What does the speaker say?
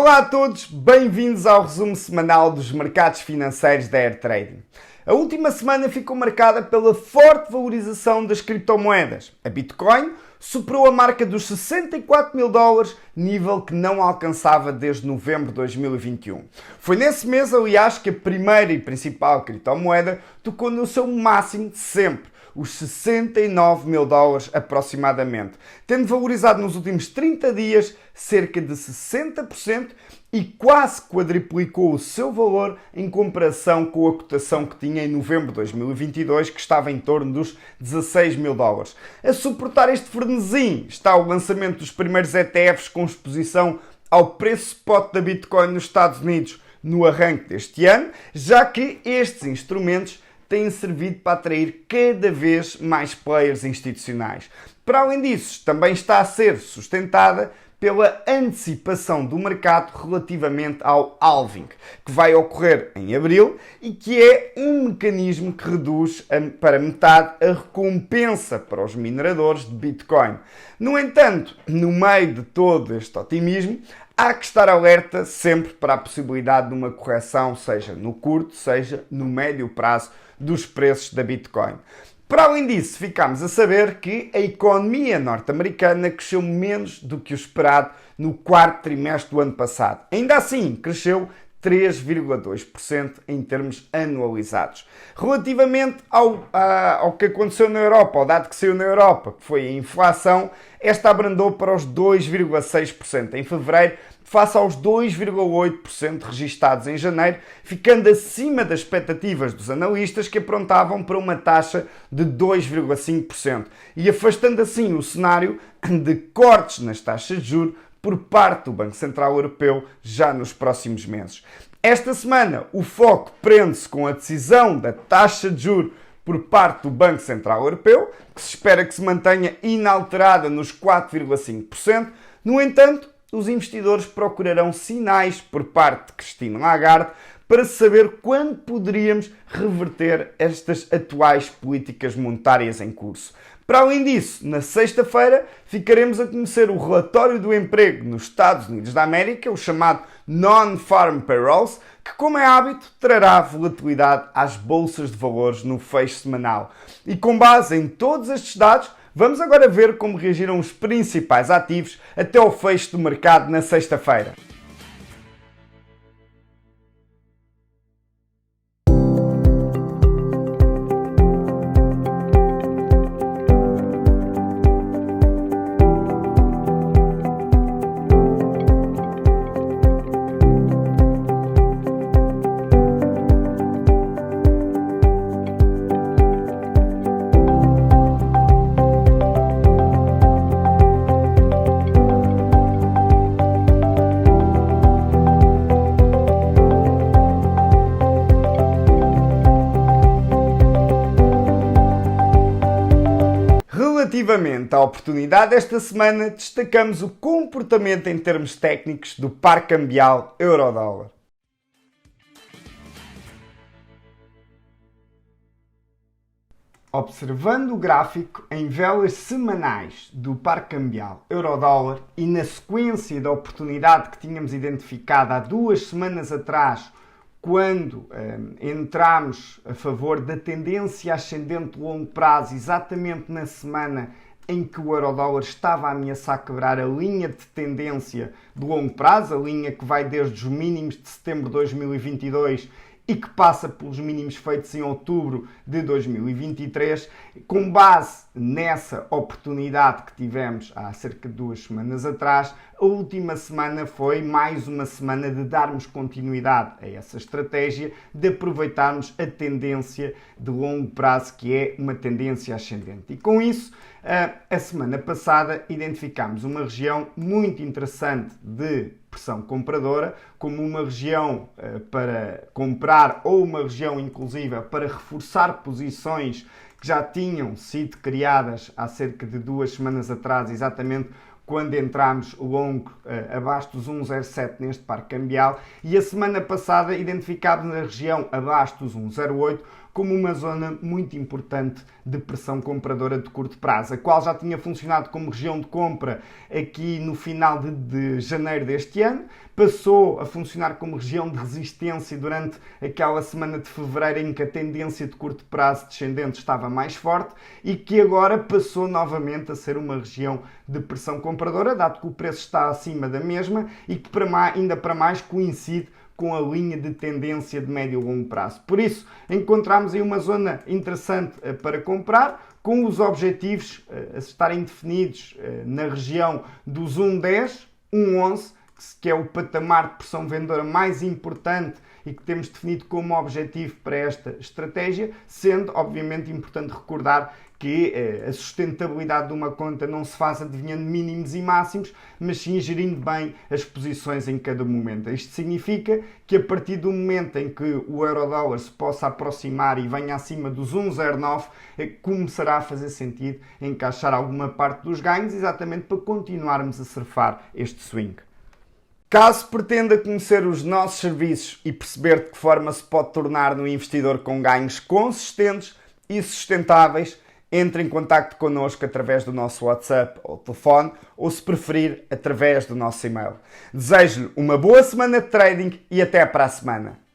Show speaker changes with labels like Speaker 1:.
Speaker 1: Olá a todos, bem-vindos ao resumo semanal dos mercados financeiros da Air Trading. A última semana ficou marcada pela forte valorização das criptomoedas. A Bitcoin superou a marca dos $64.000, nível que não alcançava desde novembro de 2021. Foi nesse mês, aliás, que a primeira e principal criptomoeda tocou no seu máximo de sempre, os $69.000 aproximadamente, tendo valorizado nos últimos 30 dias cerca de 60% e quase quadriplicou o seu valor em comparação com a cotação que tinha em novembro de 2022, que estava em torno dos $16.000. A suportar este frenesim está o lançamento dos primeiros ETFs com exposição ao preço spot da Bitcoin nos Estados Unidos no arranque deste ano, já que estes instrumentos têm servido para atrair cada vez mais players institucionais. Para além disso, também está a ser sustentada pela antecipação do mercado relativamente ao halving, que vai ocorrer em abril e que é um mecanismo que reduz para metade a recompensa para os mineradores de Bitcoin. No entanto, no meio de todo este otimismo, há que estar alerta sempre para a possibilidade de uma correção, seja no curto, seja no médio prazo, dos preços da Bitcoin. Para além disso, ficámos a saber que a economia norte-americana cresceu menos do que o esperado no quarto trimestre do ano passado. Ainda assim, cresceu 3,2% em termos anualizados. Relativamente ao que aconteceu na Europa, ao dado que saiu na Europa, que foi a inflação, esta abrandou para os 2,6% em fevereiro, face aos 2,8% registados em janeiro, ficando acima das expectativas dos analistas que aprontavam para uma taxa de 2,5% e afastando assim o cenário de cortes nas taxas de juros por parte do Banco Central Europeu já nos próximos meses. Esta semana o foco prende-se com a decisão da taxa de juros por parte do Banco Central Europeu, que se espera que se mantenha inalterada nos 4,5%. No entanto, os investidores procurarão sinais por parte de Christine Lagarde para saber quando poderíamos reverter estas atuais políticas monetárias em curso. Para além disso, na sexta-feira ficaremos a conhecer o relatório do emprego nos Estados Unidos da América, o chamado Non-Farm Payrolls, que, como é hábito, trará volatilidade às bolsas de valores no fecho semanal. E com base em todos estes dados, vamos agora ver como reagiram os principais ativos até ao fecho do mercado na sexta-feira. Relativamente à oportunidade, esta semana destacamos o comportamento em termos técnicos do par cambial euro-dólar. Observando o gráfico em velas semanais do par cambial euro-dólar e na sequência da oportunidade que tínhamos identificado há 2 semanas atrás, quando entramos a favor da tendência ascendente de longo prazo, exatamente na semana em que o euro-dólar estava a ameaçar quebrar a linha de tendência de longo prazo, a linha que vai desde os mínimos de setembro de 2022 e que passa pelos mínimos feitos em outubro de 2023, com base nessa oportunidade que tivemos há cerca de 2 semanas atrás, a última semana foi mais uma semana de darmos continuidade a essa estratégia, de aproveitarmos a tendência de longo prazo, que é uma tendência ascendente. E com isso, a semana passada identificámos uma região muito interessante de pressão compradora, como uma região para comprar ou uma região inclusiva para reforçar posições que já tinham sido criadas há cerca de 2 semanas atrás, exatamente quando entramos longo abaixo dos 1,07 neste par cambial, e a semana passada identificámos na região abaixo dos 1,08 como uma zona muito importante de pressão compradora de curto prazo, a qual já tinha funcionado como região de compra aqui no final de janeiro deste ano, passou a funcionar como região de resistência durante aquela semana de fevereiro em que a tendência de curto prazo descendente estava mais forte e que agora passou novamente a ser uma região de pressão compradora, dado que o preço está acima da mesma e que ainda para mais coincide com a linha de tendência de médio e longo prazo. Por isso, encontramos aí uma zona interessante para comprar, com os objetivos a estarem definidos na região dos 1,10, 1,11, que é o patamar de pressão vendedora mais importante e que temos definido como objetivo para esta estratégia, sendo, obviamente, importante recordar que a sustentabilidade de uma conta não se faz adivinhando mínimos e máximos, mas sim gerindo bem as posições em cada momento. Isto significa que a partir do momento em que o euro-dólar se possa aproximar e venha acima dos 1,09, começará a fazer sentido encaixar alguma parte dos ganhos, exatamente para continuarmos a surfar este swing. Caso pretenda conhecer os nossos serviços e perceber de que forma se pode tornar um investidor com ganhos consistentes e sustentáveis, entre em contacto connosco através do nosso WhatsApp ou telefone ou, se preferir, através do nosso e-mail. Desejo-lhe uma boa semana de trading e até para a semana.